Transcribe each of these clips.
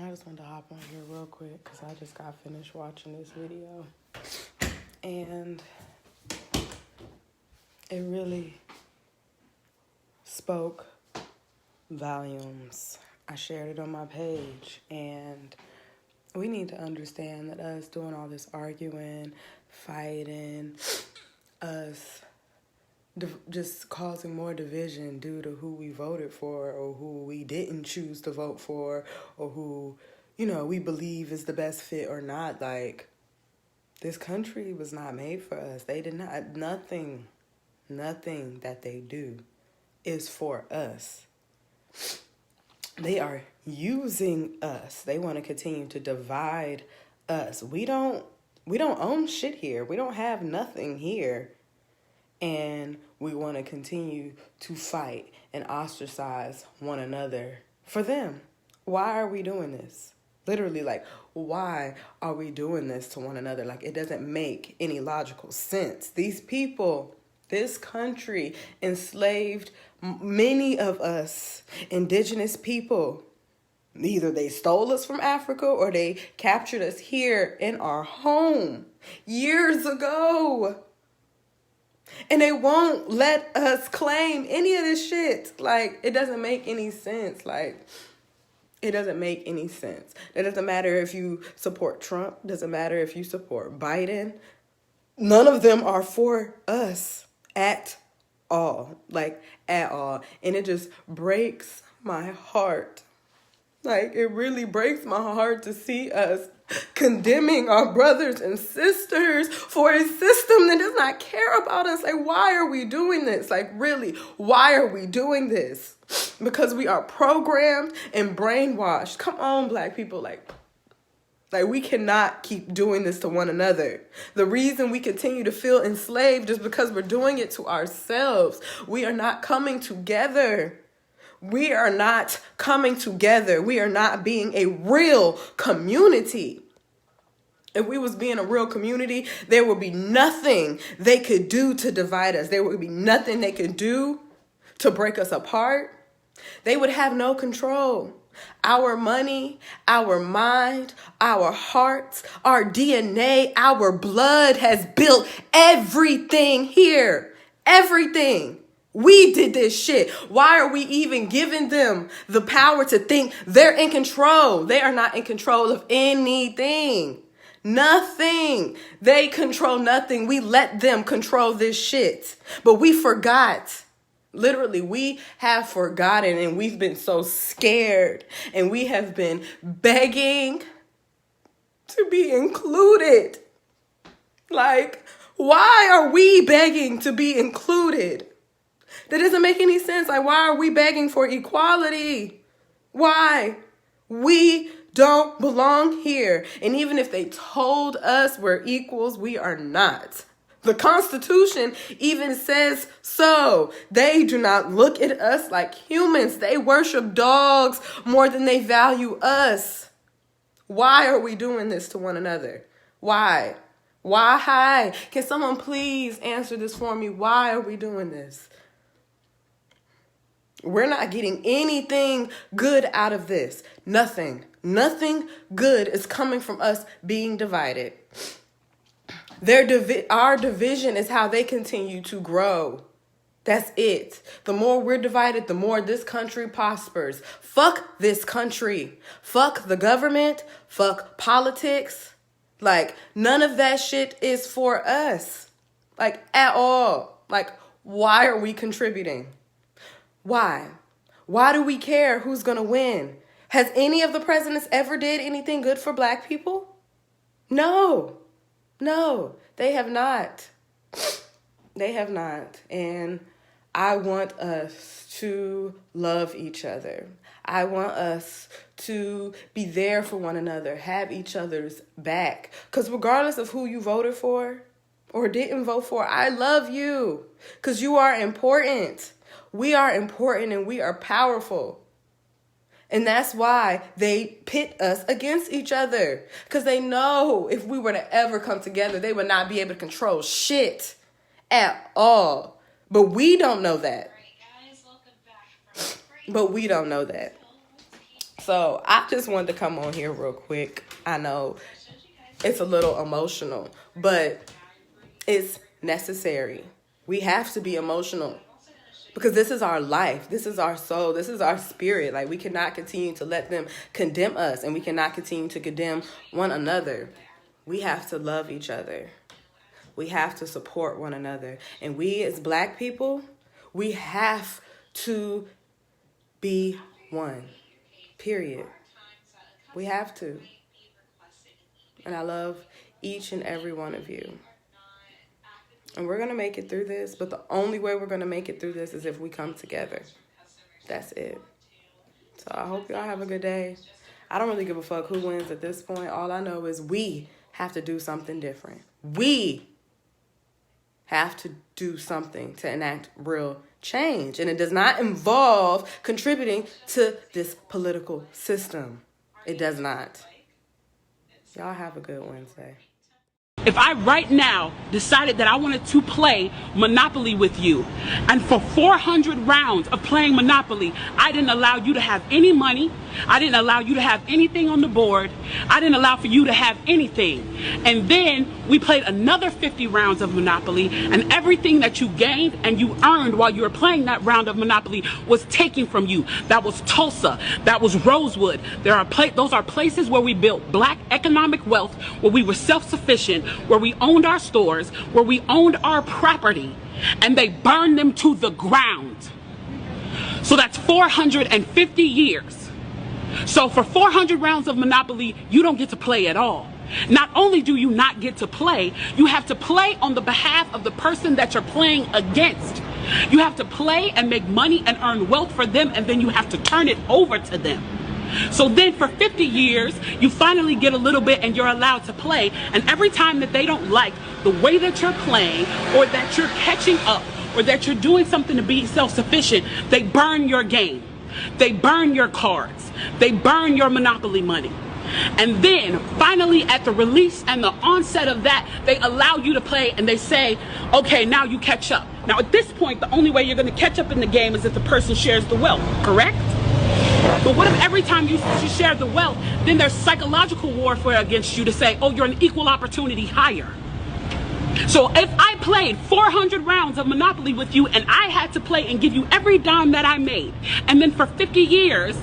I just wanted to hop on here real quick because I just got finished watching this video. And it really spoke volumes. I shared it on my page. And we need to understand that us doing all this arguing, fighting, us just causing more division due to who we voted for or who we didn't choose to vote for or who, we believe is the best fit or not. Like, this country was not made for us. They did not, nothing that they do is for us. They are using us. They want to continue to divide us. We don't own shit here. We don't have nothing here. And we want to continue to fight and ostracize one another for them. Why are we doing this? Literally, like, why are we doing this to one another? Like, it doesn't make any logical sense. These people, this country enslaved many of us, indigenous people. Either they stole us from Africa or they captured us here in our home years ago. And they won't let us claim any of this shit. Like, it doesn't make any sense. Like, it doesn't make any sense. It doesn't matter if you support Trump. It doesn't matter if you support Biden. None of them are for us at all. Like, at all. And it just breaks my heart. Like, it really breaks my heart to see us condemning our brothers and sisters for a system that does not care about us. Like, why are we doing this? Like, really, why are we doing this? Because we are programmed and brainwashed. Come on, Black people. Like we cannot keep doing this to one another. The reason we continue to feel enslaved is because we're doing it to ourselves. We are not coming together. We are not coming together. We are not being a real community. If we was being a real community, there would be nothing they could do to divide us. There would be nothing they could do to break us apart. They would have no control. Our money, our mind, our hearts, our DNA, our blood has built everything here. Everything. We did this shit. Why are we even giving them the power to think they're in control? They are not in control of anything. Nothing. They control nothing. We let them control this shit. But we forgot. Literally, we have forgotten, and we've been so scared, and we have been begging to be included. Like, why are we begging to be included? That doesn't make any sense. Like, why are we begging for equality? Why? We don't belong here. And even if they told us we're equals, we are not. The Constitution even says so. They do not look at us like humans. They worship dogs more than they value us. Why are we doing this to one another? Why? Why? Can someone please answer this for me? Why are we doing this? We're not getting anything good out of this. Nothing. Nothing good is coming from us being divided. Our division is how they continue to grow. That's it. The more we're divided, the more this country prospers. Fuck this country. Fuck the government. Fuck politics. Like, none of that shit is for us. Like, at all. Like, why are we contributing? Why? Why do we care who's going to win? Has any of the presidents ever did anything good for Black people? No. No, they have not. They have not. And I want us to love each other. I want us to be there for one another, have each other's back. Because regardless of who you voted for or didn't vote for, I love you because you are important. We are important and we are powerful. And that's why they pit us against each other. Because they know if we were to ever come together, they would not be able to control shit at all. But we don't know that. But we don't know that. So I just wanted to come on here real quick. I know it's a little emotional, but it's necessary. We have to be emotional because this is our life. This is our soul. This is our spirit. Like, we cannot continue to let them condemn us, and we cannot continue to condemn one another. We have to love each other. We have to support one another. And we as Black people, we have to be one. Period. We have to. And I love each and every one of you. And we're going to make it through this, but the only way we're going to make it through this is if we come together. That's it. So I hope y'all have a good day. I don't really give a fuck who wins at this point. All I know is we have to do something different. We have to do something to enact real change. And it does not involve contributing to this political system. It does not. Y'all have a good Wednesday. If I right now decided that I wanted to play Monopoly with you, and for 400 rounds of playing Monopoly, I didn't allow you to have any money, I didn't allow you to have anything on the board, I didn't allow for you to have anything, and then we played another 50 rounds of Monopoly, and everything that you gained and you earned while you were playing that round of Monopoly was taken from you. That was Tulsa, that was Rosewood. Those are places where we built Black economic wealth, where we were self-sufficient, where we owned our stores, where we owned our property, and they burned them to the ground. So that's 450 years. So for 400 rounds of Monopoly, you don't get to play at all. Not only do you not get to play, you have to play on the behalf of the person that you're playing against. You have to play and make money and earn wealth for them, and then you have to turn it over to them. So then for 50 years, you finally get a little bit and you're allowed to play. And every time that they don't like the way that you're playing, or that you're catching up, or that you're doing something to be self-sufficient, they burn your game. They burn your cards. They burn your Monopoly money. And then finally at the release and the onset of that, they allow you to play and they say, okay, now you catch up. Now at this point, the only way you're going to catch up in the game is if the person shares the wealth, correct? But what if every time you share the wealth, then there's psychological warfare against you to say, oh, you're an equal opportunity hire. So if I played 400 rounds of Monopoly with you and I had to play and give you every dime that I made, and then for 50 years,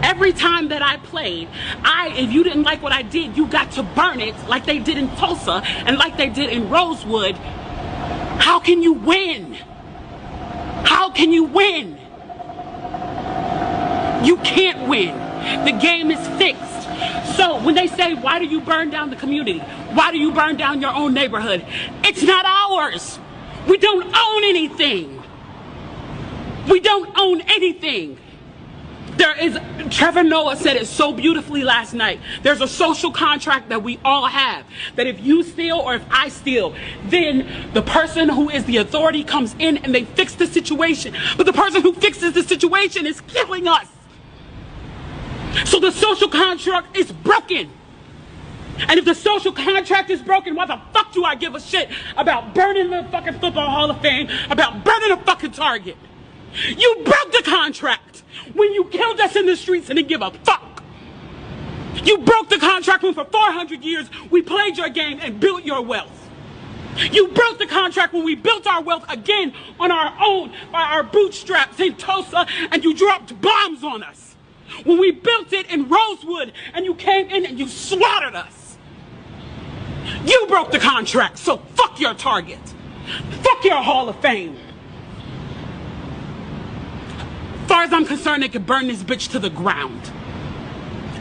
every time that I played, if you didn't like what I did, you got to burn it like they did in Tulsa and like they did in Rosewood, how can you win? How can you win? You can't win. The game is fixed. So when they say, why do you burn down the community? Why do you burn down your own neighborhood? It's not ours. We don't own anything. We don't own anything. Trevor Noah said it so beautifully last night. There's a social contract that we all have. That if you steal or if I steal, then the person who is the authority comes in and they fix the situation. But the person who fixes the situation is killing us. So the social contract is broken. And if the social contract is broken, why the fuck do I give a shit about burning the fucking Football Hall of Fame, about burning a fucking Target? You broke the contract when you killed us in the streets and didn't give a fuck. You broke the contract when for 400 years we played your game and built your wealth. You broke the contract when we built our wealth again on our own by our bootstraps in Tulsa and you dropped bombs on us. When we built it in Rosewood and you came in and you slaughtered us. You broke the contract, so fuck your Target. Fuck your Hall of Fame. As far as I'm concerned, they could burn this bitch to the ground.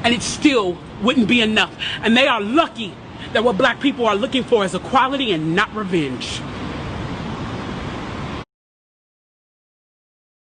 And it still wouldn't be enough. And they are lucky that what black people are looking for is equality and not revenge.